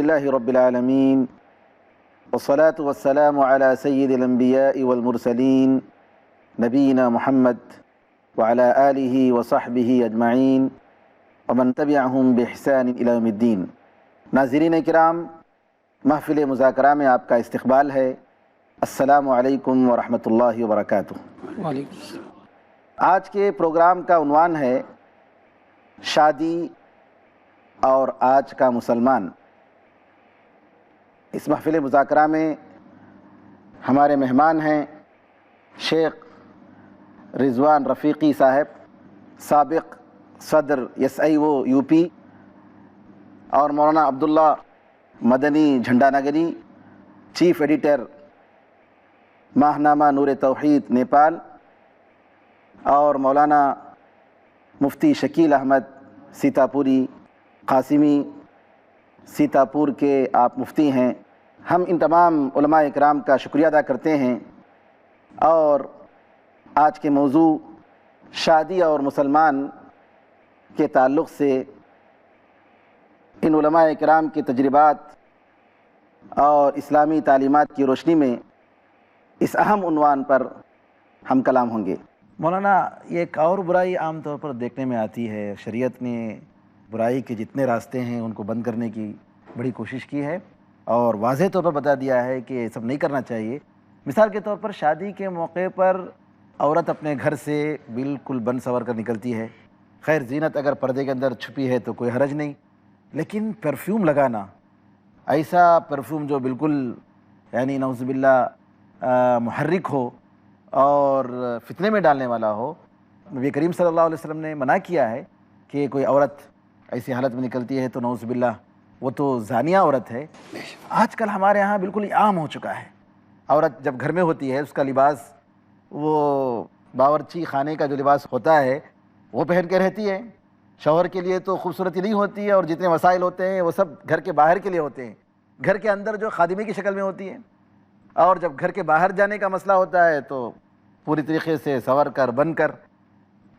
لله رب العالمين والصلاة والسلام على سيد الأنبياء والمرسلين نبينا محمد وعلى آله وصحبه أجمعين ومن تبعهم بإحسان إلى يوم الدين۔ ناظرین کرام، محفل مذاکرہ میں آپ کا استقبال ہے۔ السلام علیکم ورحمۃ اللہ وبرکاتہ۔ وعلیکم السلام۔ آج کے پروگرام کا عنوان ہے شادی اور آج کا مسلمان۔ اس محفل مذاکرہ میں ہمارے مہمان ہیں شیخ رضوان رفیقی صاحب، سابق صدر S I O U P, اور مولانا عبداللہ مدنی جھنڈا نگری، چیف ایڈیٹر ماہنامہ نور توحید نیپال، اور مولانا مفتی شکیل احمد سیتاپوری قاسمی، سیتاپور کے آپ مفتی ہیں۔ ہم ان تمام علماء اکرام کا شکریہ ادا کرتے ہیں، اور آج کے موضوع شادی اور مسلمان کے تعلق سے ان علماء اکرام کے تجربات اور اسلامی تعلیمات کی روشنی میں اس اہم عنوان پر ہم کلام ہوں گے۔ مولانا، یہ ایک اور برائی عام طور پر دیکھنے میں آتی ہے، شریعت نے برائی کے جتنے راستے ہیں ان کو بند کرنے کی بڑی کوشش کی ہے، اور واضح طور پر بتا دیا ہے کہ یہ سب نہیں کرنا چاہیے۔ مثال کے طور پر شادی کے موقع پر عورت اپنے گھر سے بالکل بن سور کر نکلتی ہے، خیر زینت اگر پردے کے اندر چھپی ہے تو کوئی حرج نہیں، لیکن پرفیوم لگانا، ایسا پرفیوم جو بالکل یعنی نعوذ باللہ محرک ہو اور فتنے میں ڈالنے والا ہو، نبی کریم صلی اللہ علیہ وسلم نے منع کیا ہے کہ کوئی عورت ایسی حالت میں نکلتی ہے تو نعوذ باللہ وہ تو زانیہ عورت ہے۔ آج کل ہمارے ہاں بالکل عام ہو چکا ہے، عورت جب گھر میں ہوتی ہے اس کا لباس وہ باورچی خانے کا جو لباس ہوتا ہے وہ پہن کے رہتی ہے، شوہر کے لیے تو خوبصورتی نہیں ہوتی ہے، اور جتنے وسائل ہوتے ہیں وہ سب گھر کے باہر کے لیے ہوتے ہیں، گھر کے اندر جو خادمے کی شکل میں ہوتی ہے، اور جب گھر کے باہر جانے کا مسئلہ ہوتا ہے تو پوری طریقے سے سنور کر بن کر۔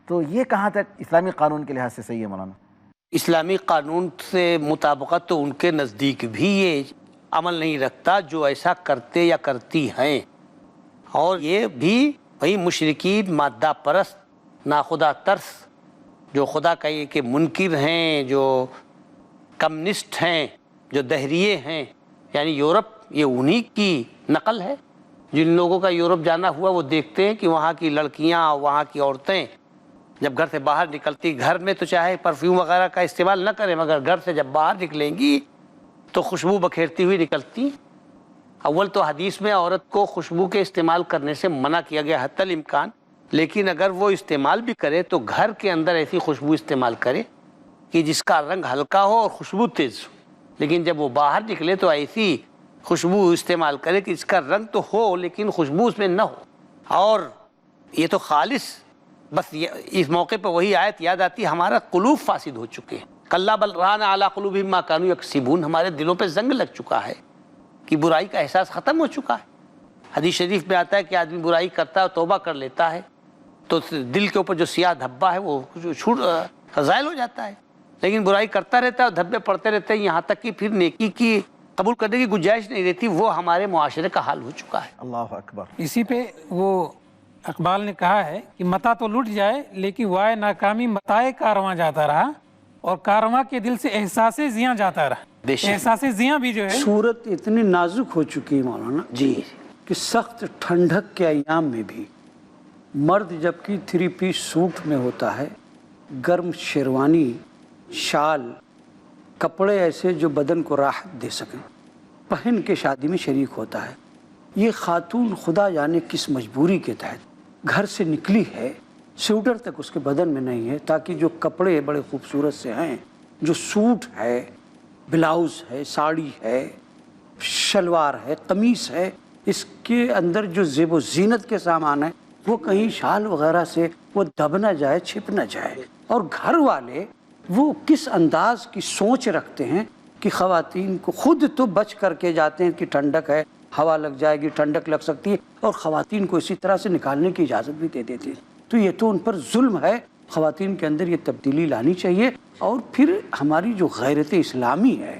تو یہ کہاں تک اسلامی قانون کے لحاظ سے صحیح ہے مولانا؟ اسلامی قانون سے مطابقت تو ان کے نزدیک بھی یہ عمل نہیں رکھتا جو ایسا کرتے یا کرتی ہیں، اور یہ بھی وہی مشرکین، مادہ پرست، ناخدا ترس، جو خدا کا یہ کہ منکر ہیں، جو کمیونسٹ ہیں، جو دہریے ہیں، یعنی یورپ یہ انہی کی نقل ہے۔ جن لوگوں کا یورپ جانا ہوا وہ دیکھتے ہیں کہ وہاں کی لڑکیاں، وہاں کی عورتیں جب گھر سے باہر نکلتی، گھر میں تو چاہے پرفیوم وغیرہ کا استعمال نہ کریں، مگر گھر سے جب باہر نکلیں گی تو خوشبو بکھیرتی ہوئی نکلتی۔ اول تو حدیث میں عورت کو خوشبو کے استعمال کرنے سے منع کیا گیا حتی الامکان، لیکن اگر وہ استعمال بھی کرے تو گھر کے اندر ایسی خوشبو استعمال کرے کہ جس کا رنگ ہلکا ہو اور خوشبو تیز ہو، لیکن جب وہ باہر نکلے تو ایسی خوشبو استعمال کرے کہ اس کا رنگ تو ہو لیکن خوشبو اس میں نہ ہو۔ اور یہ تو خالص بس اس موقع پہ وہی آیت یاد آتی، ہمارا قلوب فاسد ہو چکے ہیں، کلا بل ران علی قلوبہم ما کانوا یکسبون، ہمارے دلوں پہ زنگ لگ چکا ہے کہ برائی کا احساس ختم ہو چکا ہے۔ حدیث شریف میں آتا ہے کہ آدمی برائی کرتا ہے، توبہ کر لیتا ہے تو دل کے اوپر جو سیاہ دھبا ہے وہ زائل ہو جاتا ہے، لیکن برائی کرتا رہتا ہے اور دھبے پڑتے رہتے ہیں، یہاں تک کہ پھر نیکی کی قبول کرنے کی گنجائش نہیں رہتی۔ وہ ہمارے معاشرے کا حال ہو چکا ہے۔ اللہ اکبر۔ اسی پہ وہ اقبال نے کہا ہے کہ متا تو لٹ جائے لیکن وائے ناکامی متائے کارواں جاتا رہا، اور کارواں کے دل سے احساس زیاں جاتا رہا۔ احساس زیاں بھی جو ہے صورت اتنی نازک ہو چکی ہے مولانا جی کہ سخت ٹھنڈک کے ایام میں بھی مرد جبکہ 3 پیس سوٹ میں ہوتا ہے، گرم شیروانی، شال، کپڑے ایسے جو بدن کو راحت دے سکیں، پہن کے شادی میں شریک ہوتا ہے۔ یہ خاتون خدا جانے کس مجبوری کے تحت گھر سے نکلی ہے، سوٹر تک اس کے بدن میں نہیں ہے، تاکہ جو کپڑے بڑے خوبصورت سے ہیں، جو سوٹ ہے، بلاؤز ہے، ساڑی ہے، شلوار ہے، قمیص ہے، اس کے اندر جو زیب و زینت کے سامان ہے وہ کہیں شال وغیرہ سے وہ دب نہ جائے، چھپ نہ جائے۔ اور گھر والے وہ کس انداز کی سوچ رکھتے ہیں کہ خواتین کو خود تو بچ کر کے جاتے ہیں کہ ٹھنڈک ہے، ہوا لگ جائے گی، ٹھنڈک لگ سکتی ہے، اور خواتین کو اسی طرح سے نکالنے کی اجازت بھی دے دیتے ہیں۔ تو یہ تو ان پر ظلم ہے۔ خواتین کے اندر یہ تبدیلی لانی چاہیے، اور پھر ہماری جو غیرت اسلامی ہے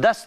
10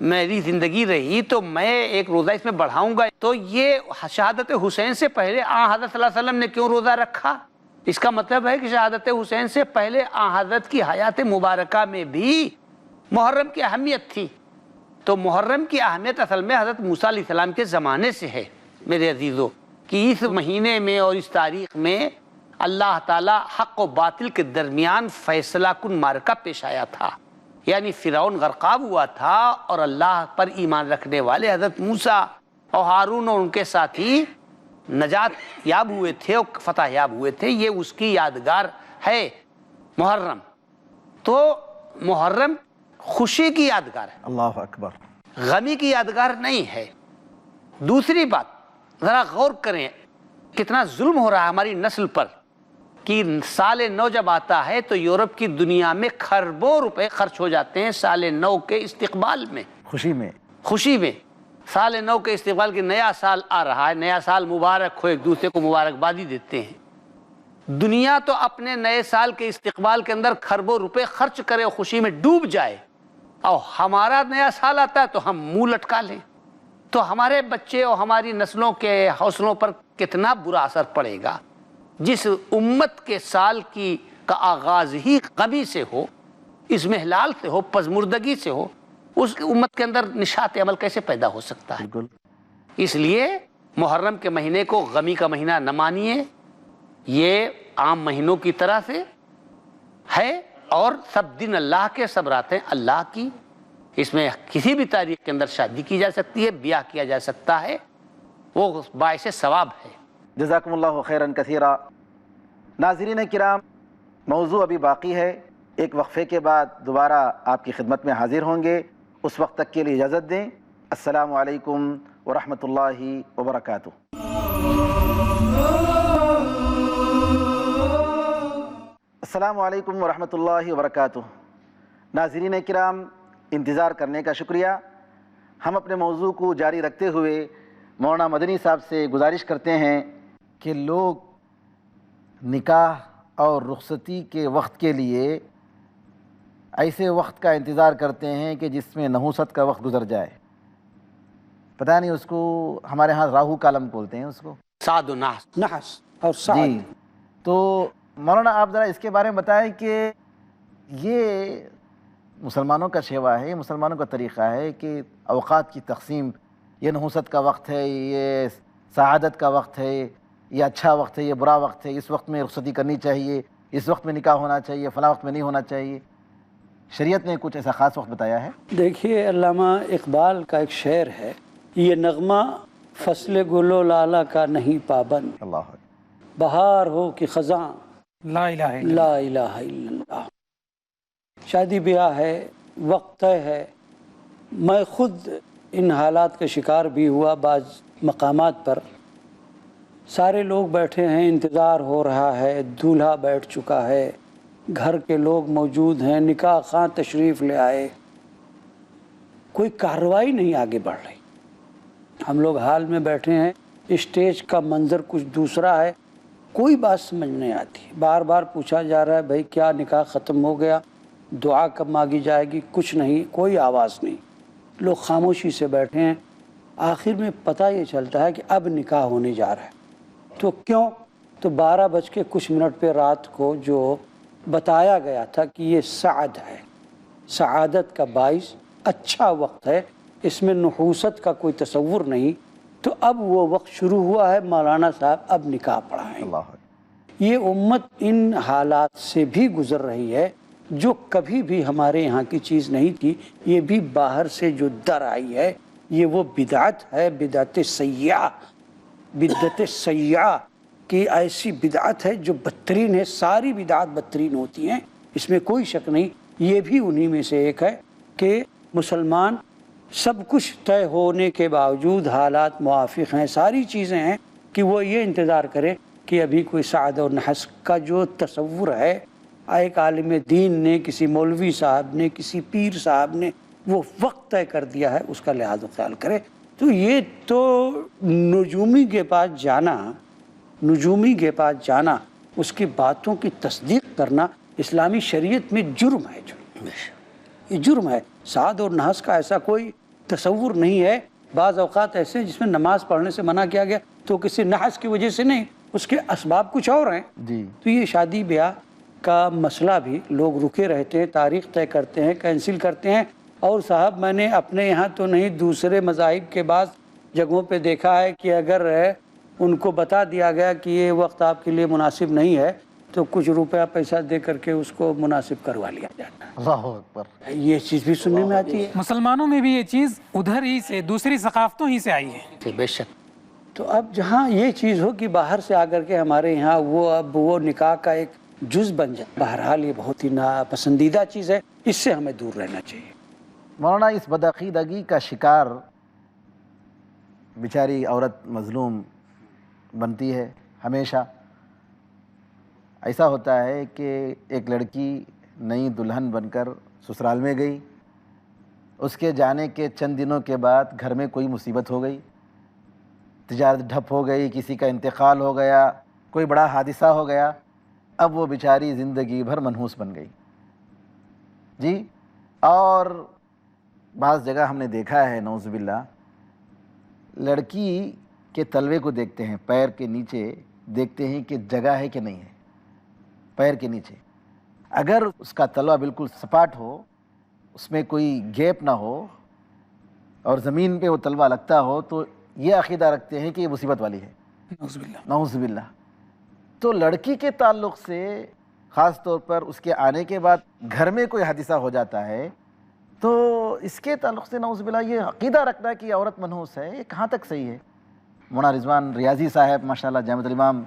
میری زندگی رہی تو میں ایک روزہ اس میں بڑھاؤں گا. تو یہ شہادت حسین سے پہلے حضرت صلی اللہ علیہ وسلم نے کیوں روزہ رکھا؟ اس کا مطلب ہے کہ شہادت حسین سے پہلے حضرت کی حیات مبارکہ میں بھی محرم کی اہمیت تھی. تو محرم کی اہمیت اصل میں حضرت موسیٰ علیہ السلام کے زمانے سے ہے میرے عزیزو، کہ اس مہینے میں اور اس تاریخ میں اللہ تعالیٰ حق و باطل کے درمیان فیصلہ کن معرکہ پیش آیا تھا. یعنی فرعون غرقاب ہوا تھا اور اللہ پر ایمان رکھنے والے حضرت موسیٰ اور ہارون اور ان کے ساتھی نجات یاب ہوئے تھے اور فتح یاب ہوئے تھے. یہ اس کی یادگار ہے محرم. تو محرم خوشی کی یادگار ہے، اللہ اکبر، غمی کی یادگار نہیں ہے. دوسری بات ذرا غور کریں کتنا ظلم ہو رہا ہے ہماری نسل پر، کہ سال نو جب آتا ہے تو یورپ کی دنیا میں خربوں روپے خرچ ہو جاتے ہیں سال نو کے استقبال میں، خوشی میں سال نو کے استقبال کے نیا سال آ رہا ہے، نیا سال مبارک ہو، ایک دوسرے کو مبارکبادی دیتے ہیں. دنیا تو اپنے نئے سال کے استقبال کے اندر خربوں روپے خرچ کرے اور خوشی میں ڈوب جائے، اور ہمارا نیا سال آتا ہے تو ہم منہ لٹکا لیں. تو ہمارے بچے اور ہماری نسلوں کے حوصلوں پر کتنا برا اثر پڑے گا. جس امت کے سال کا آغاز ہی غمی سے ہو، اضمحلال سے ہو، پژمردگی سے ہو، اس امت کے اندر نشاط عمل کیسے پیدا ہو سکتا ہے؟ اس لیے محرم کے مہینے کو غمی کا مہینہ نہ مانیے، یہ عام مہینوں کی طرح سے ہے، اور سب دن اللہ کے، سب راتیں اللہ کی. اس میں کسی بھی تاریخ کے اندر شادی کی جا سکتی ہے، بیاہ کیا جا سکتا ہے، وہ باعث ثواب ہے. جزاکم اللہ خیراً کثیرا. ناظرین کرام، موضوع ابھی باقی ہے، ایک وقفے کے بعد دوبارہ آپ کی خدمت میں حاضر ہوں گے. اس وقت تک کے لیے اجازت دیں. السلام علیکم ورحمۃ اللہ وبرکاتہ. السلام علیکم ورحمۃ اللہ وبرکاتہ. ناظرین کرام، انتظار کرنے کا شکریہ. ہم اپنے موضوع کو جاری رکھتے ہوئے مولانا مدنی صاحب سے گزارش کرتے ہیں کہ لوگ نکاح اور رخصتی کے وقت کے لیے ایسے وقت کا انتظار کرتے ہیں کہ جس میں نحوست کا وقت گزر جائے. پتہ نہیں اس کو ہمارے ہاں راہو کالم بولتے ہیں اس کو، سعد و نحس اور سعد. جی. تو مولانا آپ ذرا اس کے بارے میں بتائیں کہ یہ مسلمانوں کا شیوا ہے، مسلمانوں کا طریقہ ہے کہ اوقات کی تقسیم، یہ نحوست کا وقت ہے، یہ سعادت کا وقت ہے، یہ اچھا وقت ہے، یہ برا وقت ہے، اس وقت میں رخصتی کرنی چاہیے، اس وقت میں نکاح ہونا چاہیے، فلاں وقت میں نہیں ہونا چاہیے. شریعت نے کچھ ایسا خاص وقت بتایا ہے؟ دیکھیے، علامہ اقبال کا ایک شعر ہے، یہ نغمہ فصل گل و لالا کا نہیں پابند، اللہ بہار ہو کہ خزاں لا الہ الا لا الہ الا اللہ. شادی بیاہ ہے، وقت طے ہے. میں خود ان حالات کا شکار بھی ہوا. بعض مقامات پر سارے لوگ بیٹھے ہیں، انتظار ہو رہا ہے، دولہا بیٹھ چکا ہے، گھر کے لوگ موجود ہیں، نکاح خواں تشریف لے آئے، کوئی کارروائی نہیں آگے بڑھ رہی. ہم لوگ حال میں بیٹھے ہیں، اسٹیج کا منظر کچھ دوسرا ہے، کوئی بات سمجھ نہیں آتی. بار بار پوچھا جا رہا ہے بھائی کیا نکاح ختم ہو گیا، دعا کب مانگی جائے گی؟ کچھ نہیں، کوئی آواز نہیں. لوگ خاموشی سے بیٹھے ہیں. آخر میں پتہ یہ چلتا ہے کہ اب نکاح ہونے جا رہا ہے. تو کیوں؟ تو 12 پہ رات کو جو بتایا گیا تھا کہ یہ سعد ہے، سعادت کا باعث، اچھا وقت ہے، اس میں نحوست کا کوئی تصور نہیں. تو اب وہ وقت شروع ہوا ہے، مولانا صاحب اب نکاح پڑھائیں. یہ امت ان حالات سے بھی گزر رہی ہے جو کبھی بھی ہمارے یہاں کی چیز نہیں تھی. یہ بھی باہر سے جو در آئی ہے، یہ وہ بدعت ہے، بدعت سیاح. بدعت سیاح کی ایسی بدعت ہے جو بدترین ہے. ساری بدعت بدترین ہوتی ہیں، اس میں کوئی شک نہیں. یہ بھی انہی میں سے ایک ہے کہ مسلمان سب کچھ طے ہونے کے باوجود حالات موافق ہیں، ساری چیزیں ہیں، کہ وہ یہ انتظار کرے کہ ابھی کوئی سعادت اور نحس کا جو تصور ہے ایک عالم دین نے، کسی مولوی صاحب نے، کسی پیر صاحب نے وہ وقت طے کر دیا ہے، اس کا لحاظ و خیال کرے. تو یہ تو نجومی کے پاس جانا، نجومی کے پاس جانا، اس کی باتوں کی تصدیق کرنا اسلامی شریعت میں جرم ہے. یہ جرم ہے. سعادت اور نحس کا ایسا کوئی تصور نہیں ہے. بعض اوقات ایسے جس میں نماز پڑھنے سے منع کیا گیا تو کسی نحس کی وجہ سے نہیں, اس کے اسباب کچھ اور ہیں. جی. تو یہ شادی بیاہ کا مسئلہ بھی لوگ رکے رہتے ہیں, تاریخ طے کرتے ہیں, کینسل کرتے ہیں. اور صاحب میں نے اپنے یہاں تو نہیں, دوسرے مذاہب کے بعض جگہوں پہ دیکھا ہے کہ اگر ان کو بتا دیا گیا کہ یہ وقت آپ کے لیے مناسب نہیں ہے تو کچھ روپیہ پیسہ دے کر کے اس کو مناسب کروا لیا جاتا ہے. اللہ اکبر. یہ چیز بھی سننے میں آتی ہے. مسلمانوں میں بھی یہ چیز ادھر ہی سے, دوسری ثقافتوں ہی سے آئی ہے. بے شک. تو اب جہاں یہ چیز ہو کہ باہر سے آ کر کے ہمارے یہاں وہ نکاح کا ایک جز بن جائے, بہرحال یہ بہت ہی ناپسندیدہ چیز ہے, اس سے ہمیں دور رہنا چاہیے. مولانا, اس بدعقیدگی کا شکار بیچاری عورت مظلوم بنتی ہے ہمیشہ. ایسا ہوتا ہے کہ ایک لڑکی نئی دلہن بن کر سسرال میں گئی, اس کے جانے کے چند دنوں کے بعد گھر میں کوئی مصیبت ہو گئی, تجارت ڈھپ ہو گئی, کسی کا انتقال ہو گیا, کوئی بڑا حادثہ ہو گیا. اب وہ بیچاری زندگی بھر منحوس بن گئی. جی. اور بعض جگہ ہم نے دیکھا ہے نعوذ باللہ, لڑکی کے تلوے کو دیکھتے ہیں, پیر کے نیچے دیکھتے ہیں کہ جگہ ہے کہ نہیں ہے. پیر کے نیچے اگر اس کا تلوا بالکل سپاٹ ہو, اس میں کوئی گیپ نہ ہو اور زمین پہ وہ تلوا لگتا ہو, تو یہ عقیدہ رکھتے ہیں کہ یہ مصیبت والی ہے. نعوذ باللہ. نعوذ باللہ. تو لڑکی کے تعلق سے خاص طور پر اس کے آنے کے بعد گھر میں کوئی حادثہ ہو جاتا ہے تو اس کے تعلق سے نعوذ باللہ یہ عقیدہ رکھنا کہ یہ عورت منحوس ہے, یہ کہاں تک صحیح ہے؟ مولانا رضوان ریاضی صاحب ماشاءاللہ جامعۃ الامام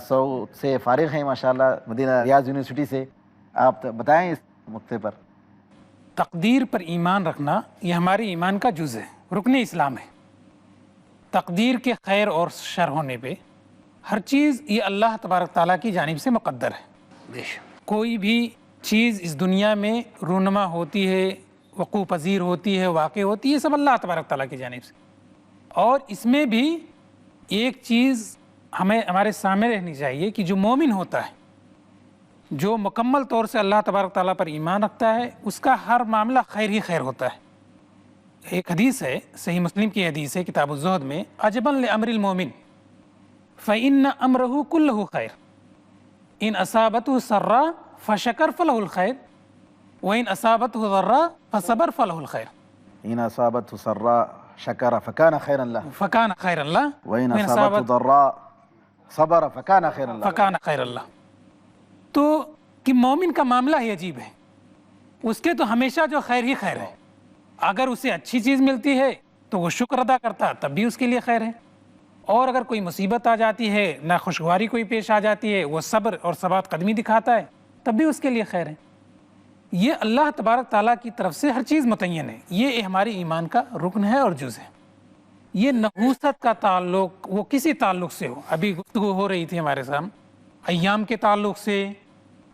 سعود سے فارغ ہیں ماشاءاللہ, مدینہ ریاض یونیورسٹی سے, آپ بتائیں اس نقطے پر. تقدیر پر ایمان رکھنا یہ ہمارے ایمان کا جز ہے, رکن اسلام ہے. تقدیر کے خیر اور شر ہونے پہ ہر چیز یہ اللہ تبارک تعالیٰ کی جانب سے مقدر ہے. بے شک. کوئی بھی چیز اس دنیا میں رونما ہوتی ہے, وقوع پذیر ہوتی ہے, واقع ہوتی ہے, یہ سب اللہ تبارک تعالیٰ کی جانب سے. اور اس میں بھی ایک چیز ہمیں ہمارے سامنے رہنی چاہیے کہ جو مومن ہوتا ہے, جو مکمل طور سے اللہ تبارک تعالیٰ پر ایمان رکھتا ہے, اس کا ہر معاملہ خیر ہی خیر ہوتا ہے. ایک حدیث ہے, صحیح مسلم کی حدیث ہے کتاب الزہد میں, عجباً لامر المومن فإن امرہ کلہ خیر ان اصابتہ سرا فشکر فلہ الخیر وإن اصابتہ ضرا فصبر فلہ الخیر. ان اصابته سرا شکر فکان خیرا له فکان خیر اللہ وان اصابته ضراء صبر فکان خیرا له فکان خیر اللہ. تو کہ مومن کا معاملہ ہی عجیب ہے, اس کے تو ہمیشہ جو خیر ہی خیر ہے. اگر اسے اچھی چیز ملتی ہے تو وہ شکر ادا کرتا, تب بھی اس کے لیے خیر ہے. اور اگر کوئی مصیبت آ جاتی ہے, ناخوشگواری کوئی پیش آ جاتی ہے, وہ صبر اور ثبات قدمی دکھاتا ہے, تب بھی اس کے لیے خیر ہے. یہ اللہ تبارک تعالیٰ کی طرف سے ہر چیز متعین ہے. یہ ہمارے ایمان کا رکن ہے اور جز ہے. یہ نحوست کا تعلق وہ کسی تعلق سے ہو, ابھی گفتگو ہو رہی تھی ہمارے سامنے, ایام کے تعلق سے,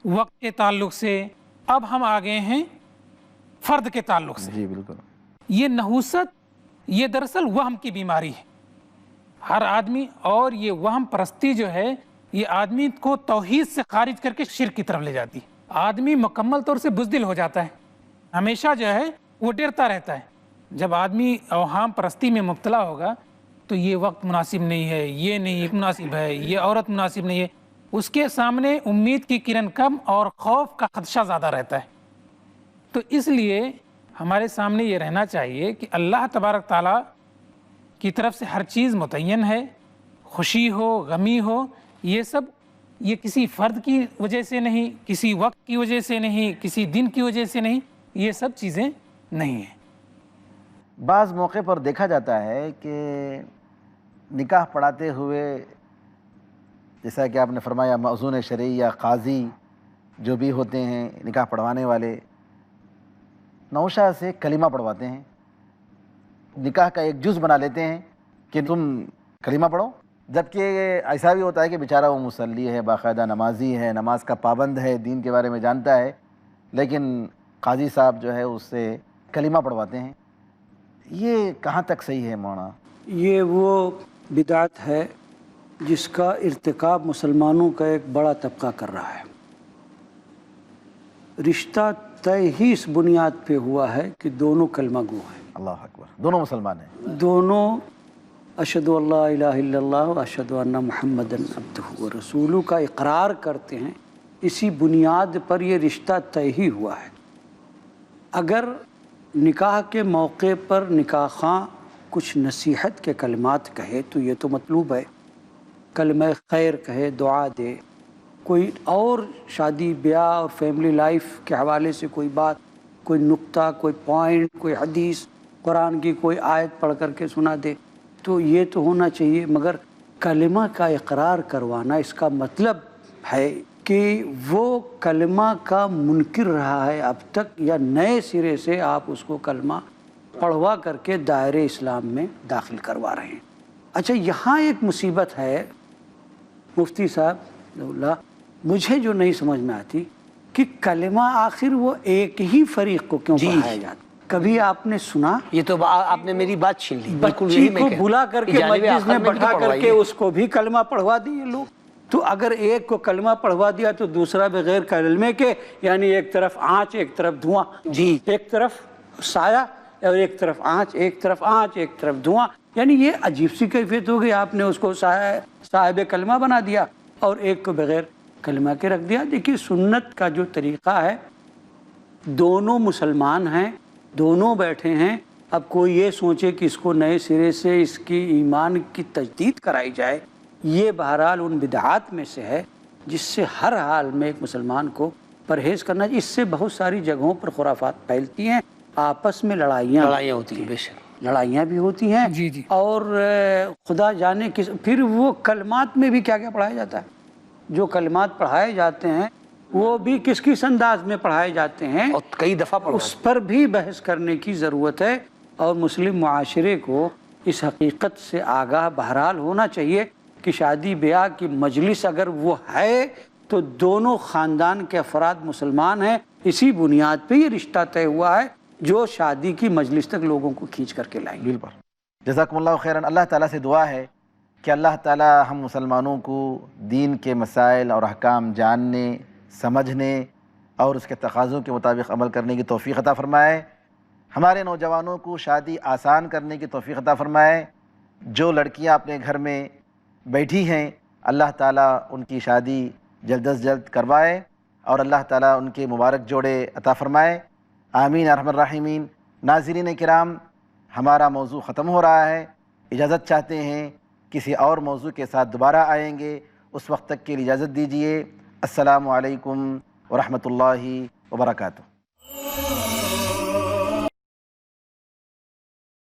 وقت کے تعلق سے, اب ہم آ گئے ہیں فرد کے تعلق سے. جی بالکل. یہ نحوست یہ دراصل وہم کی بیماری ہے ہر آدمی, اور یہ وہم پرستی جو ہے یہ آدمی کو توحید سے خارج کر کے شرک کی طرف لے جاتی ہے. آدمی مکمل طور سے بزدل ہو جاتا ہے, ہمیشہ جو ہے وہ ڈرتا رہتا ہے. جب آدمی اوہام پرستی میں مبتلا ہوگا تو یہ وقت مناسب نہیں ہے, یہ نہیں مناسب ہے, یہ عورت مناسب نہیں ہے, اس کے سامنے امید کی کرن کم اور خوف کا خدشہ زیادہ رہتا ہے. تو اس لیے ہمارے سامنے یہ رہنا چاہیے کہ اللہ تبارک تعالیٰ کی طرف سے ہر چیز متعین ہے, خوشی ہو غمی ہو, یہ سب یہ کسی فرد کی وجہ سے نہیں, کسی وقت کی وجہ سے نہیں, کسی دن کی وجہ سے نہیں, یہ سب چیزیں نہیں ہیں. بعض موقع پر دیکھا جاتا ہے کہ نکاح پڑھاتے ہوئے جیسا کہ آپ نے فرمایا مأذون شرعی یا قاضی جو بھی ہوتے ہیں نکاح پڑھوانے والے, نوشہ سے کلمہ پڑھواتے ہیں, نکاح کا ایک جز بنا لیتے ہیں کہ تم کلمہ پڑھو, جبکہ ایسا بھی ہوتا ہے کہ بیچارہ وہ مصلی ہے, باقاعدہ نمازی ہے, نماز کا پابند ہے, دین کے بارے میں جانتا ہے, لیکن قاضی صاحب جو ہے اس سے کلمہ پڑھواتے ہیں. یہ کہاں تک صحیح ہے مولانا؟ یہ وہ بدعت ہے جس کا ارتکاب مسلمانوں کا ایک بڑا طبقہ کر رہا ہے. رشتہ طے ہی اس بنیاد پہ ہوا ہے کہ دونوں کلمہ گو ہیں. اللہ اکبر، دونوں مسلمان ہیں؟ دونوں اشہدو اللہ الہ الا اللہ و اشہدو ان محمد عبدہ و رسولہ کا اقرار کرتے ہیں۔ اسی بنیاد پر یہ رشتہ طے ہی ہوا ہے۔ اگر نکاح کے موقع پر نکاح خواں کچھ نصیحت کے کلمات کہے تو یہ تو مطلوب ہے، کلمہ خیر کہے، دعا دے، کوئی اور شادی بیاہ اور فیملی لائف کے حوالے سے کوئی بات، کوئی نقطہ، کوئی پوائنٹ، کوئی حدیث قرآن کی کوئی آیت پڑھ کر کے سنا دے تو یہ تو ہونا چاہیے، مگر کلمہ کا اقرار کروانا اس کا مطلب ہے کہ وہ کلمہ کا منکر رہا ہے اب تک، یا نئے سرے سے آپ اس کو کلمہ پڑھوا کر کے دائرے اسلام میں داخل کروا رہے ہیں۔ اچھا، یہاں ایک مصیبت ہے مفتی صاحب اللہ، مجھے جو نہیں سمجھ میں آتی کہ کلمہ آخر وہ ایک ہی فریق کو کیوں پڑھایا جاتا؟ کبھی آپ نے سنا؟ یہ تو آپ نے میری بات چھین لی، بچی کو بلا کر کے مجلس میں بٹھا کر کے اس کو بھی کلمہ پڑھوا دیے لوگ۔ تو اگر ایک کو کلمہ پڑھوا دیا تو دوسرا بغیر کلمے کے، یعنی ایک طرف آنچ ایک طرف دھواں، جی، ایک طرف سایہ اور ایک طرف آنچ، ایک طرف آنچ ایک طرف دھواں، یعنی یہ عجیب سی کیفیت ہو گئی۔ آپ نے اس کو صاحب کلمہ بنا دیا اور ایک کو بغیر کلمہ کے رکھ دیا۔ دیکھیے، سنت کا جو طریقہ ہے، دونوں مسلمان ہیں، دونوں بیٹھے ہیں، اب کوئی یہ سوچے کہ اس کو نئے سرے سے اس کی ایمان کی تجدید کرائی جائے، یہ بہرحال ان بدعات میں سے ہے جس سے ہر حال میں ایک مسلمان کو پرہیز کرنا چاہیے۔ اس سے بہت ساری جگہوں پر خرافات پھیلتی ہیں، آپس میں لڑائیاں ہوتی ہیں، بے شک لڑائیاں بھی ہوتی ہیں، جی جی، اور خدا جانے کس، پھر وہ کلمات میں بھی کیا کیا پڑھایا جاتا ہے، جو کلمات پڑھائے جاتے ہیں وہ بھی کس کس انداز میں پڑھائے جاتے ہیں، اور کئی دفعہ اس پر بھی بحث کرنے کی ضرورت ہے، اور مسلم معاشرے کو اس حقیقت سے آگاہ بہرحال ہونا چاہیے کہ شادی بیاہ کی مجلس اگر وہ ہے تو دونوں خاندان کے افراد مسلمان ہیں، اسی بنیاد پہ یہ رشتہ طے ہوا ہے جو شادی کی مجلس تک لوگوں کو کھینچ کر کے لائیں گے۔ بالکل، جزاکم اللہ خیراً۔ اللہ تعالیٰ سے دعا ہے کہ اللہ تعالیٰ ہم مسلمانوں کو دین کے مسائل اور احکام جاننے، سمجھنے اور اس کے تقاضوں کے مطابق عمل کرنے کی توفیق عطا فرمائے۔ ہمارے نوجوانوں کو شادی آسان کرنے کی توفیق عطا فرمائے۔ جو لڑکیاں اپنے گھر میں بیٹھی ہیں، اللہ تعالیٰ ان کی شادی جلد از جلد کروائے اور اللہ تعالیٰ ان کے مبارک جوڑے عطا فرمائے، آمین یا ارحم الراحمین۔ ناظرین کرام، ہمارا موضوع ختم ہو رہا ہے، اجازت چاہتے ہیں، کسی اور موضوع کے ساتھ دوبارہ آئیں گے، اس وقت تک کے لیے اجازت دیجیے۔ السلام علیکم ورحمۃ اللہ وبرکاتہ۔